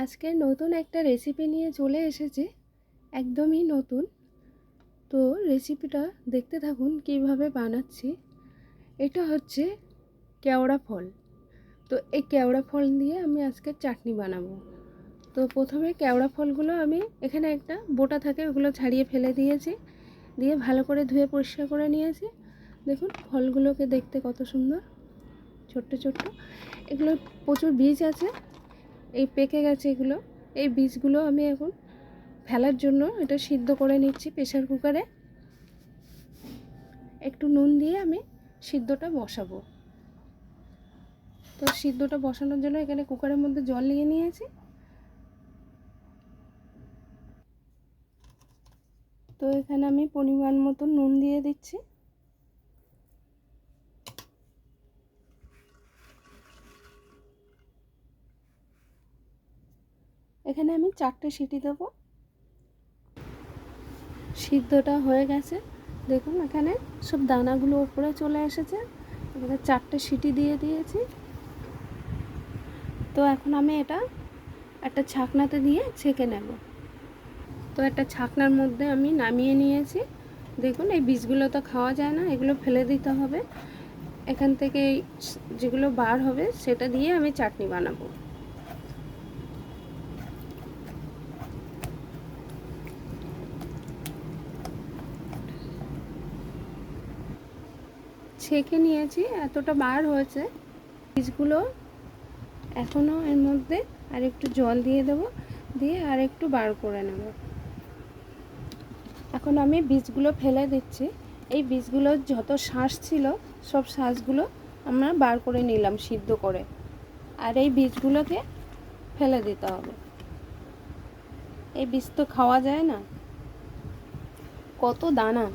আজকে নতুন একটা রেসিপি নিয়ে চলে এসেছি, একদমই নতুন। তো রেসিপিটা দেখতে থাকুন কিভাবে বানাচ্ছি। এটা হচ্ছে কেওড়া ফল। তো এই কেওড়া ফল দিয়ে আমি আজকে চাটনি বানাবো। তো প্রথমে কেওড়া ফলগুলো আমি এখানে একটা বোটা থাকে ওগুলো ছাড়িয়ে ফেলে দিয়েছি, দিয়ে ভালো করে ধুয়ে পরিষ্কার করে নিয়েছি। দেখুন ফলগুলোকে দেখতে কত সুন্দর, ছোট্ট ছোট্ট। এগুলো প্রচুর বীজ আছে, এই পেকে গেছে এগুলো। এই বীজগুলো আমি এখন ফেলার জন্য এটা সিদ্ধ করে নিচ্ছি প্রেসার কুকারে। একটু নুন দিয়ে আমি সিদ্ধটা বসাবো। তো সিদ্ধটা বসানোর জন্য এখানে কুকারের মধ্যে জল নিয়ে নিয়েছি। তো এখানে আমি পরিমাণ মতো নুন দিয়ে দিচ্ছি। এখানে আমি 4টে সিটি দেবো। সিদ্ধটা হয়ে গেছে, দেখুন এখানে সব দানাগুলো উপরে চলে এসেছে। এখানে 4টে সিটি দিয়ে দিয়েছি। তো এখন আমি এটা একটা ছাকনাতে দিয়ে ছেঁকে নেব। তো একটা ছাকনার মধ্যে আমি নামিয়ে নিয়েছি। দেখুন এই বীজগুলো তো খাওয়া যায় না, এগুলো ফেলে দিতে হবে। এখান থেকে যেগুলো বার হবে সেটা দিয়ে আমি চাটনি বানাবো। ছেঁকে নিয়েছি, এতটা বার হয়েছে। বীজগুলো এখনও এর মধ্যে আর একটু জল দিয়ে দেবো, দিয়ে আর একটু বার করে নেব। এখন আমি বীজগুলো ফেলে দিচ্ছি। এই বীজগুলোর যত শাঁস ছিল সব শাঁসগুলো আমরা বার করে নিলাম সিদ্ধ করে, আর এই বীজগুলোকে ফেলে দিতে হবে। এই বীজ তো খাওয়া যায় না, কত দানা,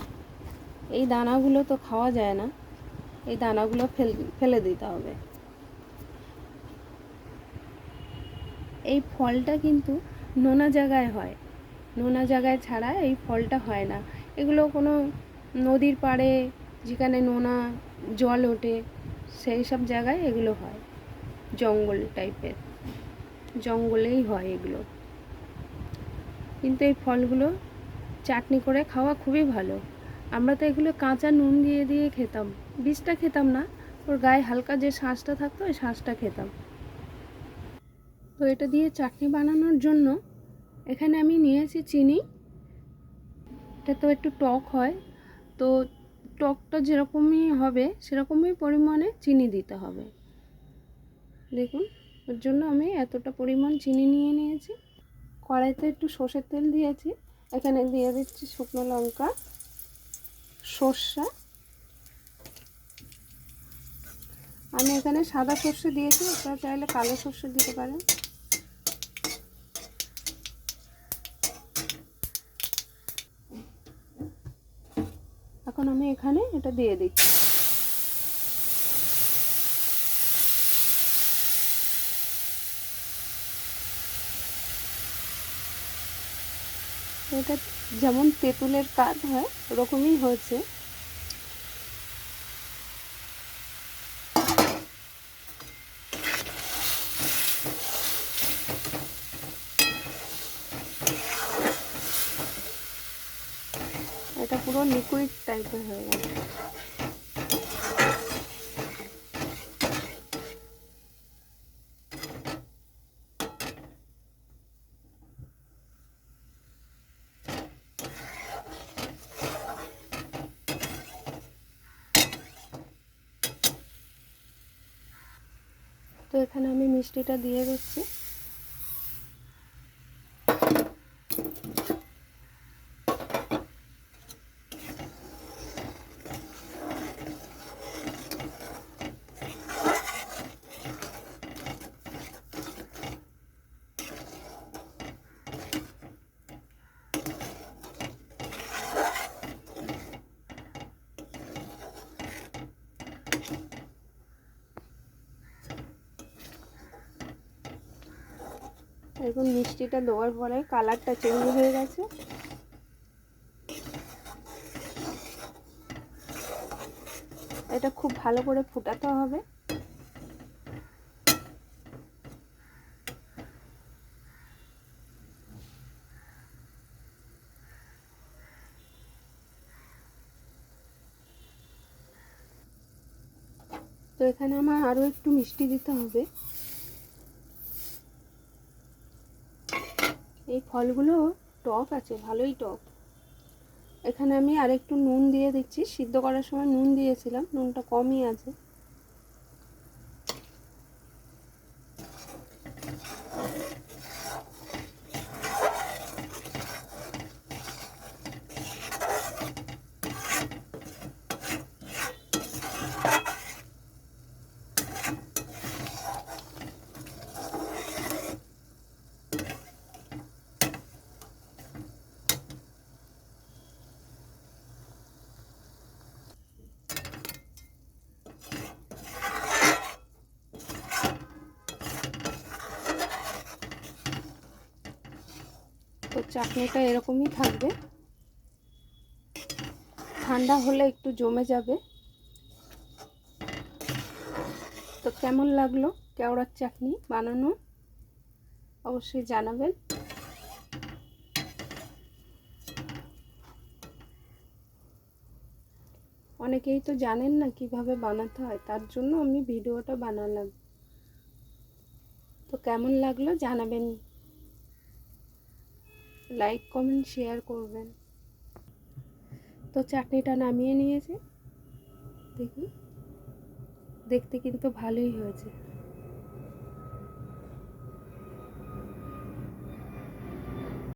এই দানাগুলো তো খাওয়া যায় না। এই দানাগুলো ফেলে দিতে হবে। এই ফলটা কিন্তু নোনা জায়গায় হয়, নোনা জায়গায় ছাড়া এই ফলটা হয় না। এগুলো কোনো নদীর পাড়ে যেখানে নোনা জল ওঠে সেই সব জায়গায় এগুলো হয়, জঙ্গল টাইপের, জঙ্গলেই হয় এগুলো। কিন্তু এই ফলগুলো চাটনি করে খাওয়া খুবই ভালো। আমরা তো এগুলো কাঁচা নুন দিয়ে দিয়ে খেতাম, বীজটা খেতাম না, ওর গায়ে হালকা যে শাঁসটা থাকতো ওই শাঁসটা খেতাম। তো এটা দিয়ে চাটনি বানানোর জন্য এখানে আমি নিয়েছি চিনি। এটা তো একটু টক হয়, তো টকটা যেরকমই হবে সেরকমই পরিমাণে চিনি দিতে হবে। দেখুন ওর জন্য আমি এতটা পরিমাণ চিনি নিয়ে নিয়েছি। কড়াইতে একটু সর্ষের তেল দিয়েছি, এখানে দিয়ে দিচ্ছি শুকনো লঙ্কা, সর্ষে। আমি এখানে সাদা সর্ষে দিয়েছি, আপনারা চাইলে কালো সর্ষে দিতে পারেন। এখন আমি এখানে এটা দিয়ে দিচ্ছি। এটা যেমন তেঁতুলের কাজ হয় ওরকমই হয়েছে। এটা পুরো লিকুইড টাইপের হয়ে গেছে। তো এখানে আমি মিষ্টিটা দিয়ে দিচ্ছি। এখন মিষ্টিটা দেওয়ার পরে কালারটা চেঞ্জ হয়ে গেছে। এটা খুব ভালো করে ফুটাতে হবে। তো এখানে আমার আরও একটু মিষ্টি দিতে হবে। এই ফলগুলো টক আছে, ভালোই টক। এখানে আমি আরেকটু নুন দিয়ে দিচ্ছি, সিদ্ধ করার সময় নুন দিয়েছিলাম, নুনটা কমই আছে। তো চাটনিটা এরকমই থাকবে, ঠান্ডা হলে একটু জমে যাবে। তো কেমন লাগলো কেওড়ার চাটনি বানানো অবশ্যই জানাবেন। অনেকেই তো জানেন না কিভাবে বানাতে হয়, তার জন্য আমি ভিডিওটা বানালাম। তো কেমন লাগলো জানাবেন, লাইক কমেন্ট শেয়ার করবেন। তো চাটনিটা নামিয়ে নিয়েছি, দেখুন দেখতে কিন্তু ভালোই হয়েছে।